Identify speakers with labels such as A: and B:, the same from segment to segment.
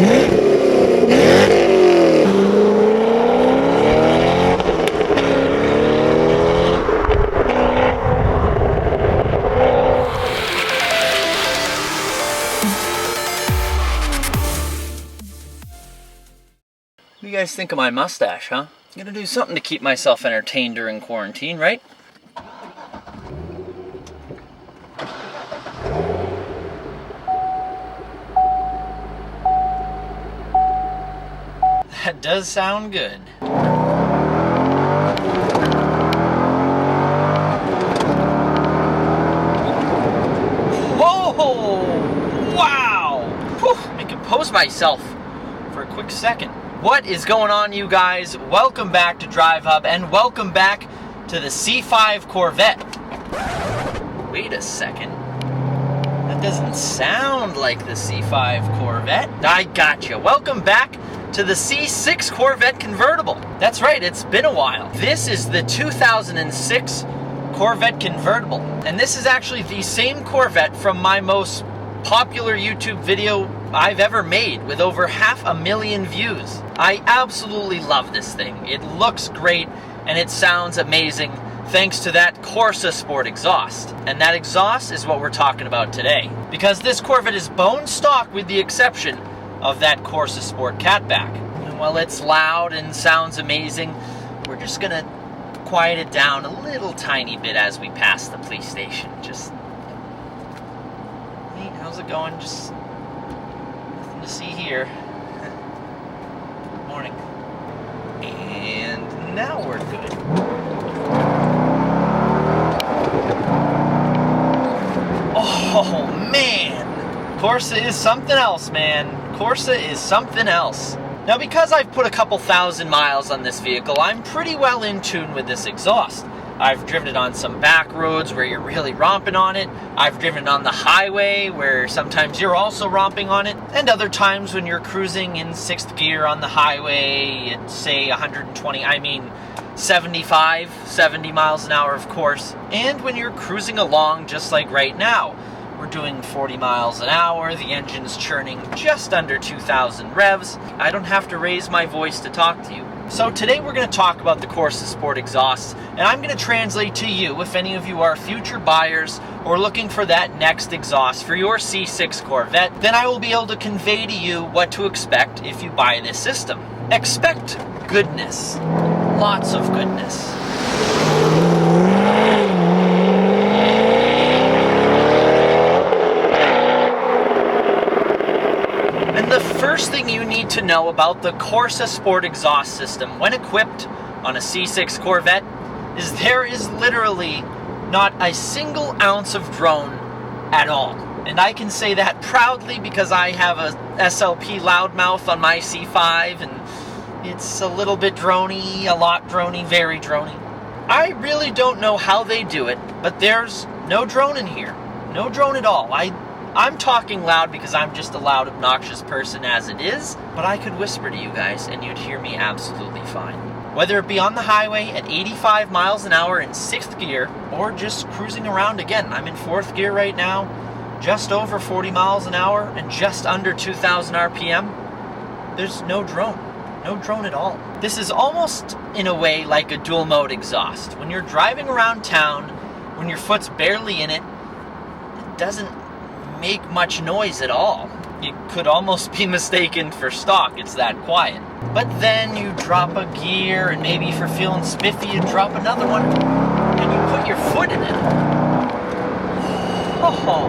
A: What do you guys think of my mustache, huh? Gotta do something to keep myself entertained during quarantine, right? That does sound good. Whoa! Wow! Whew, I compose myself for a quick second. What is going on, you guys? Welcome back to DriveHub and welcome back to the C5 Corvette. Wait a second. That doesn't sound like the C5 Corvette. I gotcha. Welcome back to the C6 Corvette Convertible. That's right, it's been a while. This is the 2006 Corvette Convertible. And this is actually the same Corvette from my most popular YouTube video I've ever made with over 500,000 views. I absolutely love this thing. It looks great and it sounds amazing thanks to that Corsa Sport exhaust. And that exhaust is what we're talking about today. Because this Corvette is bone stock with the exception of that Corsa Sport catback. And while it's loud and sounds amazing, we're just gonna quiet it down a little tiny bit as we pass the police station. Just, hey, how's it going? Just nothing to see here. Good morning. And now we're good. Oh man, Corsa is something else, man. Corsa is something else. Now, because I've put a couple thousand miles on this vehicle, I'm pretty well in tune with this exhaust. I've driven it on some back roads where you're really romping on it. I've driven it on the highway where sometimes you're also romping on it. And other times when you're cruising in 6th gear on the highway at, say, 70 miles an hour, of course. And when you're cruising along just like right now. We're doing 40 miles an hour, the engine's churning just under 2,000 revs. I don't have to raise my voice to talk to you. So today we're going to talk about the Corsa Sport exhausts, and I'm going to translate to you if any of you are future buyers or looking for that next exhaust for your C6 Corvette, then I will be able to convey to you what to expect if you buy this system. Expect goodness. Lots of goodness. First thing you need to know about the Corsa Sport exhaust system when equipped on a C6 Corvette is there is literally not a single ounce of drone at all. And I can say that proudly because I have a SLP loudmouth on my C5 and it's a little bit droney, a lot droney, very droney. I really don't know how they do it, but there's no drone in here. No drone at all. I'm talking loud because I'm just a loud, obnoxious person as it is, but I could whisper to you guys and you'd hear me absolutely fine. Whether it be on the highway at 85 miles an hour in 6th gear, or just cruising around again. I'm in 4th gear right now, just over 40 miles an hour and just under 2,000 RPM. There's no drone. No drone at all. This is almost, in a way, like a dual mode exhaust. When you're driving around town, when your foot's barely in it, it doesn't make much noise at all. It could almost be mistaken for stock, it's that quiet. But then you drop a gear and maybe if you're feeling spiffy you drop another one and you put your foot in it. Oh.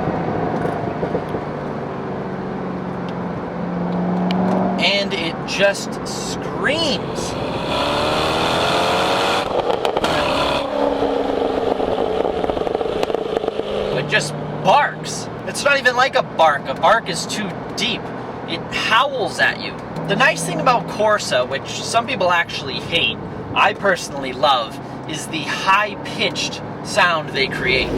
A: And it just screams. It just barks. It's not even like a bark. A bark is too deep. It howls at you. The nice thing about Corsa, which some people actually hate, I personally love, is the high-pitched sound they create.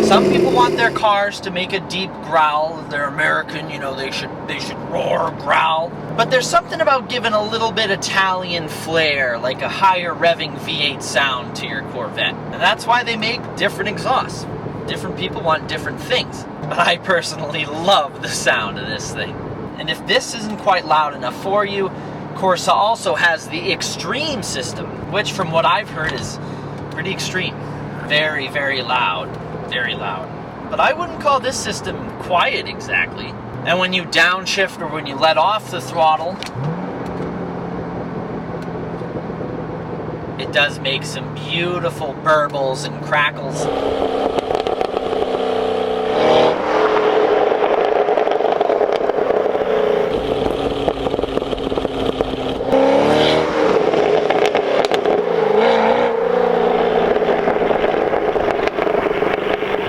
A: Some people want their cars to make a deep growl. They're American, you know, they should roar, growl. But there's something about giving a little bit Italian flair, like a higher revving V8 sound to your Corvette. And that's why they make different exhausts. Different people want different things. But I personally love the sound of this thing. And if this isn't quite loud enough for you, Corsa also has the Extreme system, which from what I've heard is pretty extreme. Very, very loud. Very loud. But I wouldn't call this system quiet exactly. And when you downshift or when you let off the throttle, it does make some beautiful burbles and crackles.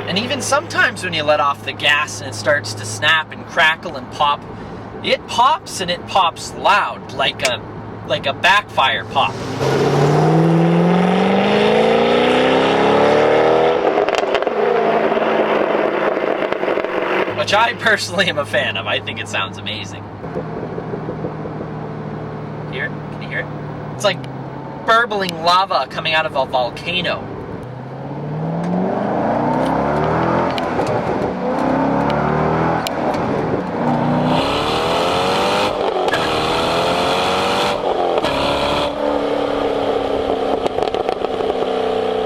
A: And even sometimes when you let off the gas and it starts to snap and crackle and pop, it pops and it pops loud, like a backfire pop. Which I personally am a fan of. I think it sounds amazing. Hear it? Can you hear it? It's like burbling lava coming out of a volcano.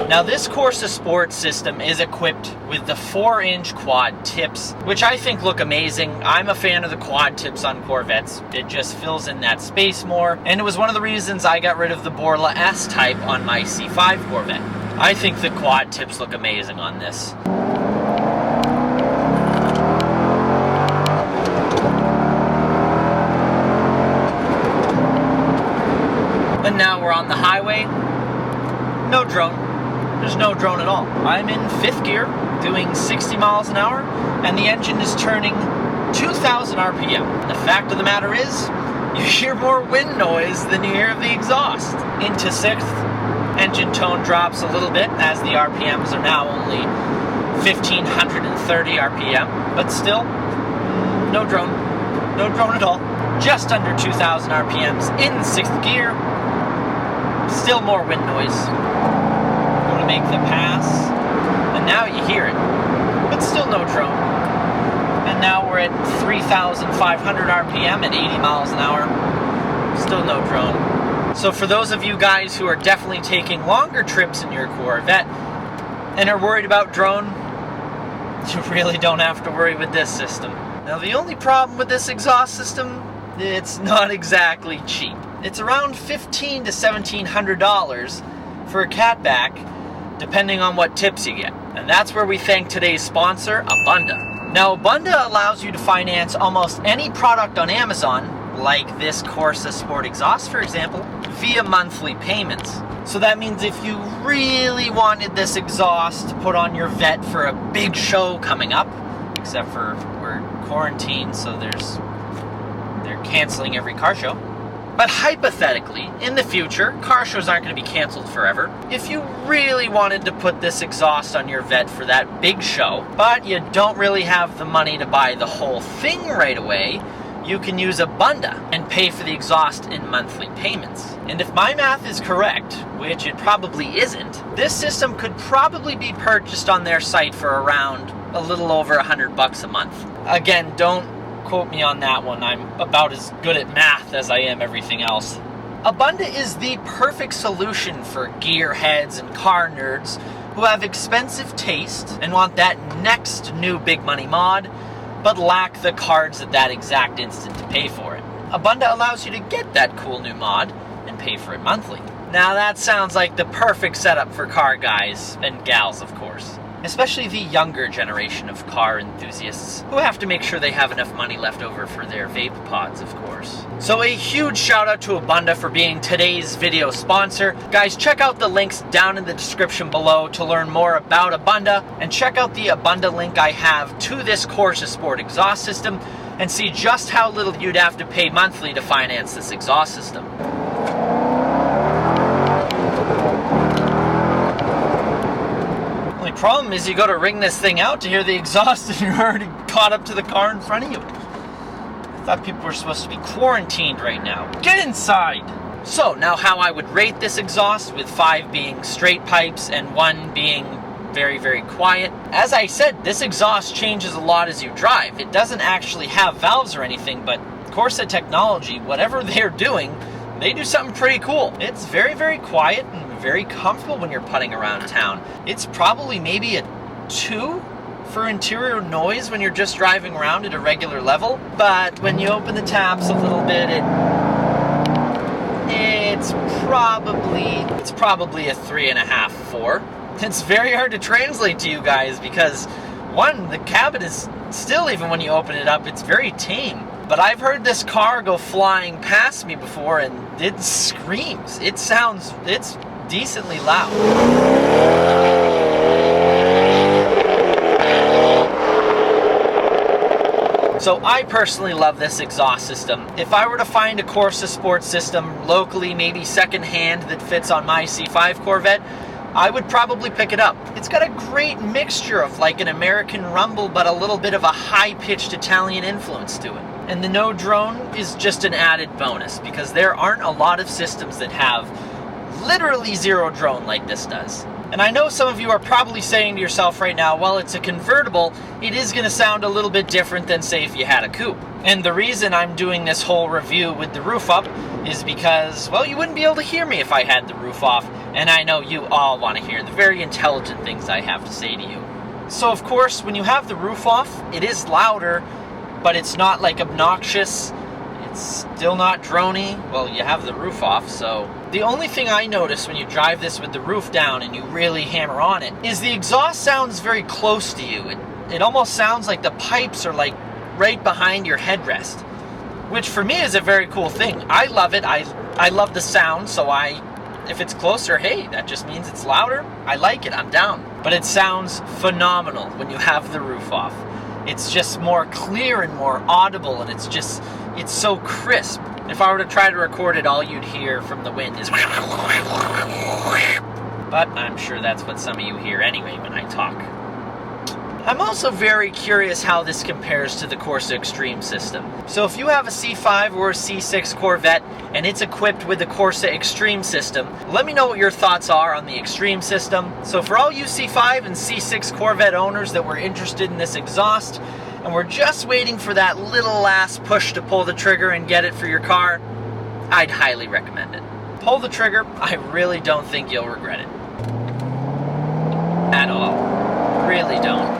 A: Now this Corsa Sport system is equipped with the 4-inch quad tips, which I think look amazing. I'm a fan of the quad tips on Corvettes. It just fills in that space more, and it was one of the reasons I got rid of the Borla S-Type on my C5 Corvette. I think the quad tips look amazing on this. And now we're on the highway. No drone. There's no drone at all. I'm in 5th gear, doing 60 miles an hour, and the engine is turning 2,000 RPM. The fact of the matter is, you hear more wind noise than you hear of the exhaust. Into 6th, engine tone drops a little bit as the RPMs are now only 1,530 RPM, but still, no drone. No drone at all. Just under 2,000 RPMs in 6th gear. Still more wind noise. To make the pass, and now you hear it, but still no drone. And now we're at 3,500 RPM at 80 miles an hour, still no drone. So for those of you guys who are definitely taking longer trips in your Corvette and are worried about drone, you really don't have to worry with this system. Now the only problem with this exhaust system, it's not exactly cheap. It's around $1,500 to $1,700 for a catback, depending on what tips you get. And that's where we thank today's sponsor, Abunda. Now, Abunda allows you to finance almost any product on Amazon, like this Corsa Sport exhaust, for example, via monthly payments. So that means if you really wanted this exhaust to put on your Vette for a big show coming up, except for we're quarantined, so they're canceling every car show. But hypothetically, in the future, car shows aren't going to be canceled forever. If you really wanted to put this exhaust on your Vette for that big show, but you don't really have the money to buy the whole thing right away, you can use Abunda and pay for the exhaust in monthly payments. And if my math is correct, which it probably isn't, this system could probably be purchased on their site for around a little over $100 a month. Again, don't quote me on that one. I'm about as good at math as I am everything else. Abunda is the perfect solution for gearheads and car nerds who have expensive taste and want that next new big money mod, but lack the cards at that exact instant to pay for it. Abunda allows you to get that cool new mod and pay for it monthly. Now that sounds like the perfect setup for car guys and gals, of course. Especially the younger generation of car enthusiasts who have to make sure they have enough money left over for their vape pods, of course. So a huge shout out to Abunda for being today's video sponsor. Guys, check out the links down in the description below to learn more about Abunda, and check out the Abunda link I have to this Corsa Sport exhaust system and see just how little you'd have to pay monthly to finance this exhaust system. The problem is you go to ring this thing out to hear the exhaust and you're already caught up to the car in front of you. I thought people were supposed to be quarantined right now. Get inside! So, now how I would rate this exhaust, with 5 being straight pipes and 1 being very, very quiet. As I said, this exhaust changes a lot as you drive. It doesn't actually have valves or anything, but Corsa technology, whatever they're doing, they do something pretty cool. It's very, very quiet and very comfortable when you're putting around town. It's probably maybe a 2 for interior noise when you're just driving around at a regular level, but when you open the taps a little bit, it's probably a 3.5, 4. It's very hard to translate to you guys because, one, the cabin is still, even when you open it up, it's very tame. But I've heard this car go flying past me before and it screams. It's decently loud. So I personally love this exhaust system. If I were to find a Corsa Sport system locally, maybe secondhand, that fits on my C5 Corvette, I would probably pick it up. It's got a great mixture of like an American rumble, but a little bit of a high-pitched Italian influence to it. And the no drone is just an added bonus because there aren't a lot of systems that have literally zero drone like this does. And I know some of you are probably saying to yourself right now, well, it's a convertible, it is going to sound a little bit different than, say, if you had a coupe. And the reason I'm doing this whole review with the roof up is because, well, you wouldn't be able to hear me if I had the roof off, and I know you all want to hear the very intelligent things I have to say to you. So, of course, when you have the roof off, it is louder, but it's not, like, obnoxious. It's still not drony. Well, you have the roof off, so... The only thing I notice when you drive this with the roof down and you really hammer on it is the exhaust sounds very close to you. It almost sounds like the pipes are like right behind your headrest, which for me is a very cool thing. I love it. I love the sound, so if it's closer, hey, that just means it's louder. I like it. I'm down. But it sounds phenomenal when you have the roof off. It's just more clear and more audible, and it's so crisp. If I were to try to record it, all you'd hear from the wind is... But I'm sure that's what some of you hear anyway when I talk. I'm also very curious how this compares to the Corsa Extreme system. So if you have a C5 or a C6 Corvette and it's equipped with the Corsa Extreme system, let me know what your thoughts are on the Extreme system. So for all you C5 and C6 Corvette owners that were interested in this exhaust, and we're just waiting for that little last push to pull the trigger and get it for your car, I'd highly recommend it. Pull the trigger. I really don't think you'll regret it. At all. Really don't.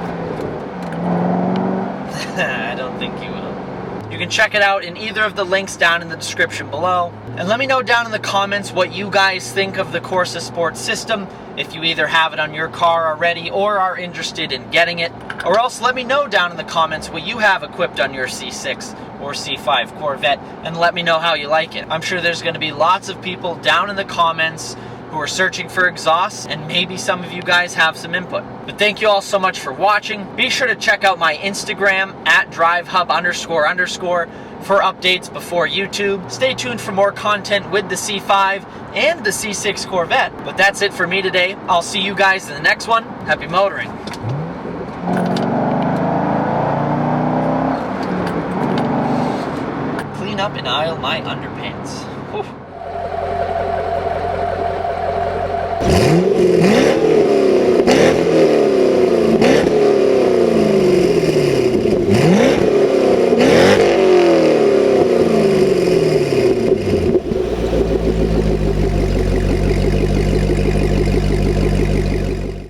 A: I don't think you will. You can check it out in either of the links down in the description below. And let me know down in the comments what you guys think of the Corsa Sport system, if you either have it on your car already or are interested in getting it. Or else let me know down in the comments what you have equipped on your C6 or C5 Corvette, and let me know how you like it. I'm sure there's going to be lots of people down in the comments who are searching for exhausts, and maybe some of you guys have some input. But thank you all so much for watching. Be sure to check out my Instagram at DriveHub __ for updates before YouTube. Stay tuned for more content with the C5 and the C6 Corvette. But that's it for me today. I'll see you guys in the next one. Happy motoring. Clean up and aisle my underpants. Whew.